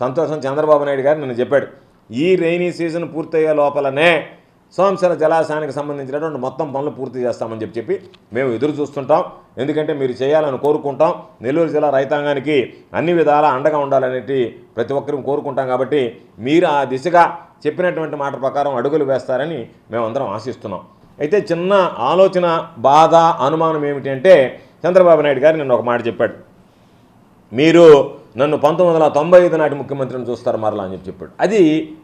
సంతోషం. చంద్రబాబు నాయుడు గారు నిన్న చెప్పాడు, ఈ రెయినీ సీజన్ పూర్తయ్యే లోపలనే సోమశిల జలాశయానికి సంబంధించినటువంటి మొత్తం పనులు పూర్తి చేస్తామని చెప్పి మేము ఎదురు చూస్తుంటాం. ఎందుకంటే మీరు చేయాలని కోరుకుంటాం. నెల్లూరు జిల్లా రైతాంగానికి అన్ని విధాలా అండగా ఉండాలనేది ప్రతి ఒక్కరూ కోరుకుంటాం. కాబట్టి మీరు ఆ దిశగా చెప్పినటువంటి మాట ప్రకారం అడుగులు వేస్తారని మేమందరం ఆశిస్తున్నాం. అయితే చిన్న ఆలోచన, బాధ, అనుమానం ఏమిటి అంటే చంద్రబాబు నాయుడు గారు నిన్న ఒక మాట చెప్పాడు, మీరు నన్ను 1995 నాటి ముఖ్యమంత్రిని చూస్తారు మరలా అని చెప్పాడు. అది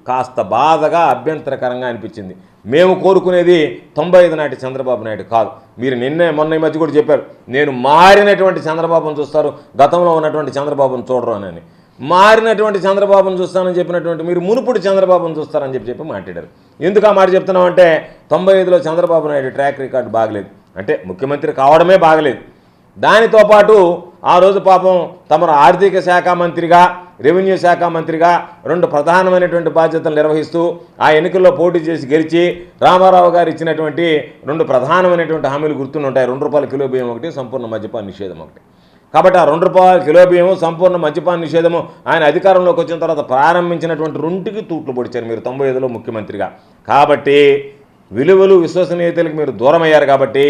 కాస్త బాధగా, అభ్యంతరకరంగా అనిపించింది. మేము కోరుకునేది 95 నాటి చంద్రబాబు నాయుడు కాదు. మీరు మొన్న ఈ మధ్య కూడా చెప్పారు, నేను మారినటువంటి చంద్రబాబును చూస్తారు, గతంలో ఉన్నటువంటి చంద్రబాబును చూడరు అని. మారినటువంటి చంద్రబాబును చూస్తానని చెప్పినటువంటి మీరు మునుపుడు చంద్రబాబును చూస్తారని చెప్పి మాట్లాడారు. ఎందుకు ఆ మాట చెప్తున్నామంటే 95లో చంద్రబాబు నాయుడు ట్రాక్ రికార్డు బాగలేదు, అంటే ముఖ్యమంత్రి కావడమే బాగలేదు. దానితో పాటు ఆ రోజు పాపం తమరు ఆర్థిక శాఖ మంత్రిగా, రెవెన్యూ శాఖ మంత్రిగా 2 ప్రధానమైనటువంటి బాధ్యతలు నిర్వహిస్తూ ఆ ఎన్నికల్లో పోటీ చేసి గెలిచి రామారావు గారు ఇచ్చినటువంటి 2 ప్రధానమైనటువంటి హామీలు గుర్తుంటాయి. ₹2 కిలో బియ్యం ఒకటి, సంపూర్ణ మద్యపాన నిషేధం ఒకటి. కాబట్టి ఆ ₹2 కిలో బియ్యము, సంపూర్ణ మద్యపాన నిషేధము ఆయన అధికారంలోకి వచ్చిన తర్వాత ప్రారంభించినటువంటి 2కి తూట్లు పొడిచారు మీరు 95లో ముఖ్యమంత్రిగా. కాబట్టి విలువలు, విశ్వసనీయతలకు మీరు దూరం అయ్యారు. కాబట్టి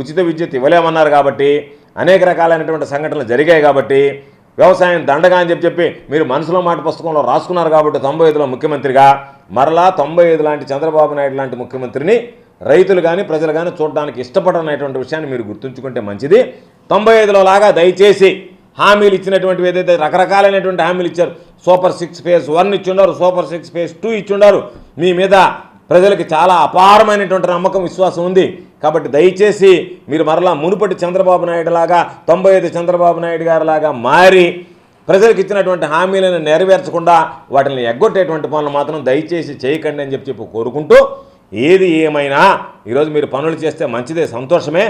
ఉచిత విద్యుత్ ఇవ్వలేమన్నారు. కాబట్టి అనేక రకాలైనటువంటి సంఘటనలు జరిగాయి. కాబట్టి వ్యవసాయం దండగా అని చెప్పి మీరు మనసులో మాట పుస్తకంలో రాసుకున్నారు. కాబట్టి 95లో ముఖ్యమంత్రిగా మరలా 95 లాంటి చంద్రబాబు నాయుడు లాంటి ముఖ్యమంత్రిని రైతులు కానీ ప్రజలు కానీ చూడడానికి ఇష్టపడనటువంటి విషయాన్ని మీరు గుర్తుంచుకుంటే మంచిది. 95లో లాగా దయచేసి హామీలు ఇచ్చినటువంటివి ఏదైతే రకరకాలైనటువంటి హామీలు ఇచ్చారు, సూపర్ 6 ఫేజ్ 1 ఇచ్చుండారు, సూపర్ 6 ఫేజ్ 2 ఇచ్చుండారు. మీ మీద ప్రజలకి చాలా అపారమైనటువంటి నమ్మకం, విశ్వాసం ఉంది. కాబట్టి దయచేసి మీరు మరలా మునుపటి చంద్రబాబు నాయుడు లాగా 95 చంద్రబాబు నాయుడు గారి లాగా మారి ప్రజలకు ఇచ్చినటువంటి హామీలను నెరవేర్చకుండా వాటిని ఎగ్గొట్టేటువంటి పనులు మాత్రం దయచేసి చేయకండి అని చెప్పి కోరుకుంటూ, ఏది ఏమైనా ఈరోజు మీరు పనులు చేస్తే మంచిదే, సంతోషమే.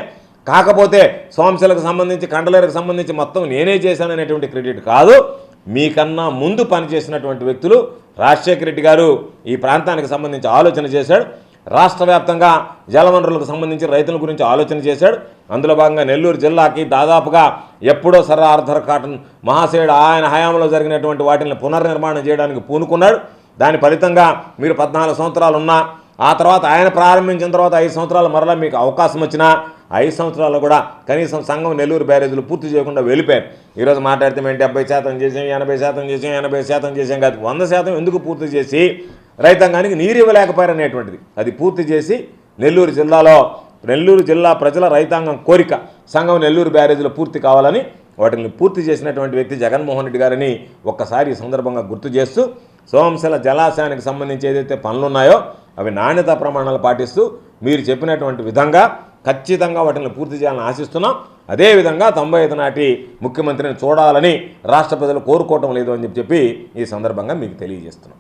కాకపోతే సోమశిలకు సంబంధించి, కండలేరుకు సంబంధించి మొత్తం నేనే చేశాననేటువంటి క్రెడిట్ కాదు. మీకన్నా ముందు పనిచేసినటువంటి వ్యక్తులు రాజశేఖర రెడ్డి గారు ఈ ప్రాంతానికి సంబంధించి ఆలోచన చేశాడు. రాష్ట్ర వ్యాప్తంగా జలవనరులకు సంబంధించి రైతుల గురించి ఆలోచన చేశాడు. అందులో భాగంగా నెల్లూరు జిల్లాకి దాదాపుగా ఎప్పుడో సర్ ఆర్థర్ కాటన్ మహాశయుడు ఆయన హయాంలో జరిగినటువంటి వాటిని పునర్నిర్మాణం చేయడానికి పూనుకున్నాడు. దాని ఫలితంగా మీరు 14 సంవత్సరాలు ఉన్నా, ఆ తర్వాత ఆయన ప్రారంభించిన తర్వాత 5 సంవత్సరాలు మరలా మీకు అవకాశం వచ్చినా 5 సంవత్సరాలు కూడా కనీసం సంఘం నెల్లూరు బ్యారేజీలు పూర్తి చేయకుండా వెళ్ళిపోయారు. ఈరోజు మాట్లాడితే మేము 70% చేసాం, 80% చేసాం, 80% చేసాం కాదు, 100% ఎందుకు పూర్తి చేసి రైతాంగానికి నీరు ఇవ్వలేకపోయారనేటువంటిది అది పూర్తి చేసి నెల్లూరు జిల్లా ప్రజల రైతాంగం కోరిక సంఘం నెల్లూరు బ్యారేజీలు పూర్తి కావాలని వాటిని పూర్తి చేసినటువంటి వ్యక్తి జగన్మోహన్ రెడ్డి గారిని ఒక్కసారి ఈ సందర్భంగా గుర్తు చేస్తూ, సోమశిల జలాశయానికి సంబంధించి ఏదైతే పనులున్నాయో అవి నాణ్యతా ప్రమాణాలు పాటిస్తూ మీరు చెప్పినటువంటి విధంగా ఖచ్చితంగా వాటిని పూర్తి చేయాలని ఆశిస్తున్నాం. అదేవిధంగా 95 నాటి ముఖ్యమంత్రిని చూడాలని రాష్ట్ర ప్రజలు కోరుకోవటం లేదు అని చెప్పి ఈ సందర్భంగా మీకు తెలియజేస్తున్నాం.